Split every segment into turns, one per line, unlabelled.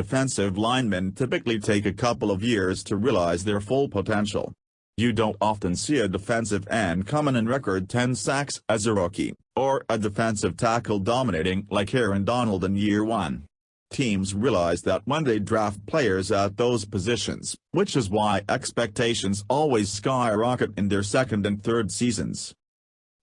defensive linemen typically take a couple of years to realize their full potential. You don't often see a defensive end come in and record 10 sacks as a rookie, or a defensive tackle dominating like Aaron Donald in year one. Teams realize that when they draft players at those positions, which is why expectations always skyrocket in their second and third seasons.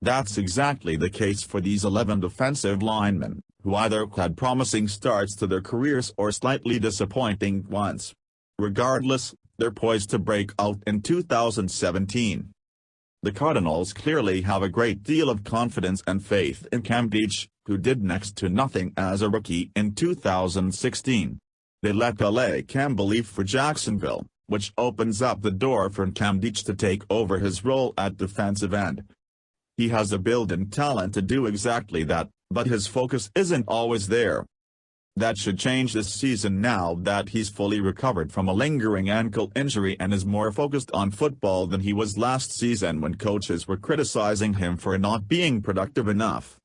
That's exactly the case for these 11 defensive linemen, who either had promising starts to their careers or slightly disappointing ones. Regardless, they're poised to break out in 2017. The Cardinals clearly have a great deal of confidence and faith in Nkemdiche, who did next to nothing as a rookie in 2016. They let Calais Campbell leave for Jacksonville, which opens up the door for Nkemdiche to take over his role at defensive end. He has a built-in talent to do exactly that, but his focus isn't always there. That should change this season now that he's fully recovered from a lingering ankle injury and is more focused on football than he was last season when coaches were criticizing him for not being productive enough.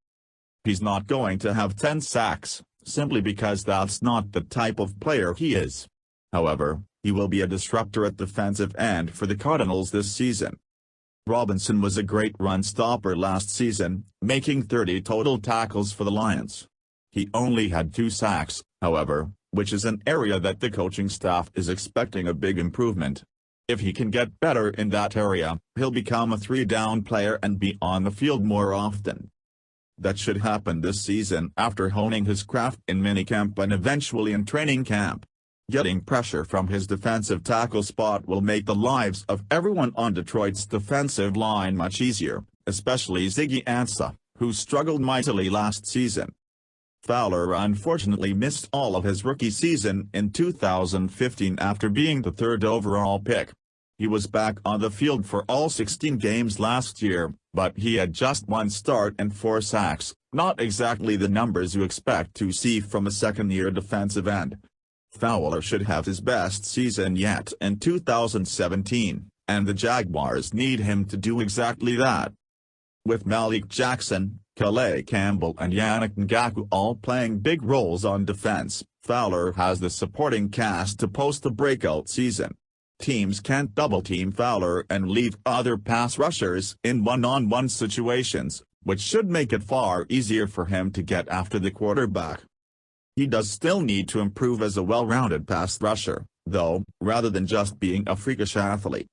He's not going to have 10 sacks, simply because that's not the type of player he is. However, he will be a disruptor at defensive end for the Cardinals this season. Robinson was a great run stopper last season, making 30 total tackles for the Lions. He only had 2 sacks, however, which is an area that the coaching staff is expecting a big improvement. If he can get better in that area, he'll become a 3-down player and be on the field more often. That should happen this season after honing his craft in minicamp and eventually in training camp. Getting pressure from his defensive tackle spot will make the lives of everyone on Detroit's defensive line much easier, especially Ziggy Ansah, who struggled mightily last season. Fowler unfortunately missed all of his rookie season in 2015 after being the 3rd overall pick. He was back on the field for all 16 games last year, but he had just 1 start and 4 sacks, not exactly the numbers you expect to see from a second-year defensive end. Fowler should have his best season yet in 2017, and the Jaguars need him to do exactly that. With Malik Jackson, Calais Campbell and Nkemdiche all playing big roles on defense, Fowler has the supporting cast to post a breakout season. Teams can't double-team Fowler and leave other pass rushers in one-on-one situations, which should make it far easier for him to get after the quarterback. He does still need to improve as a well-rounded pass rusher, though, rather than just being a freakish athlete.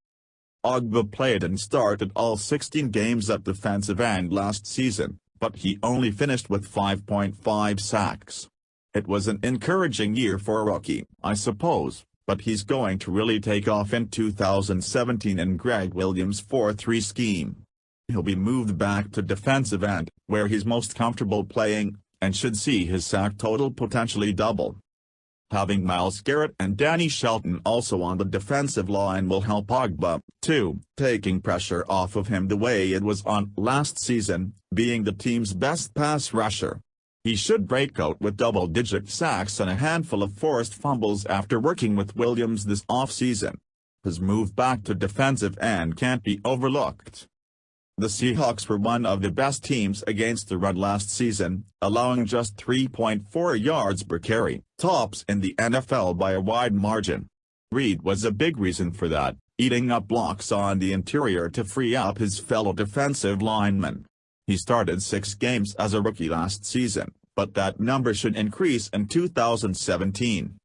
Ogbah played and started all 16 games at defensive end last season, but he only finished with 5.5 sacks. It was an encouraging year for a rookie, I suppose, but he's going to really take off in 2017 in Greg Williams' 4-3 scheme. He'll be moved back to defensive end, where he's most comfortable playing, and should see his sack total potentially double. Having Myles Garrett and Danny Shelton also on the defensive line will help Ogbah, too, taking pressure off of him the way it was on last season, being the team's best pass rusher. He should break out with double-digit sacks and a handful of forced fumbles after working with Williams this offseason. His move back to defensive end can't be overlooked. The Seahawks were one of the best teams against the run last season, allowing just 3.4 yards per carry, tops in the NFL by a wide margin. Reed was a big reason for that, eating up blocks on the interior to free up his fellow defensive linemen. He started 6 games as a rookie last season, but that number should increase in 2017.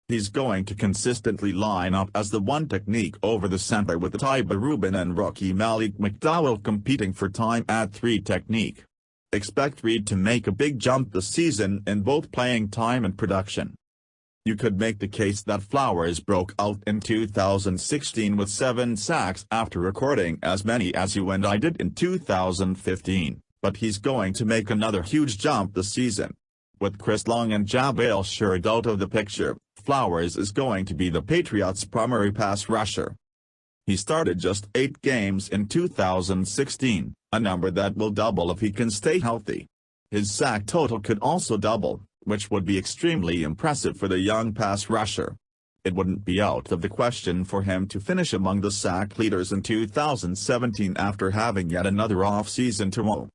He's going to consistently line up as the one technique over the center with Tyba Rubin and rookie Malik McDowell competing for time at 3 technique. Expect Reed to make a big jump this season in both playing time and production. You could make the case that Flowers broke out in 2016 with 7 sacks after recording as many as you and I did in 2015, but he's going to make another huge jump this season. With Chris Long and Jabal Sheard out of the picture, Flowers is going to be the Patriots' primary pass rusher. He started just 8 games in 2016, a number that will double if he can stay healthy. His sack total could also double, which would be extremely impressive for the young pass rusher. It wouldn't be out of the question for him to finish among the sack leaders in 2017 after having yet another off-season to mow.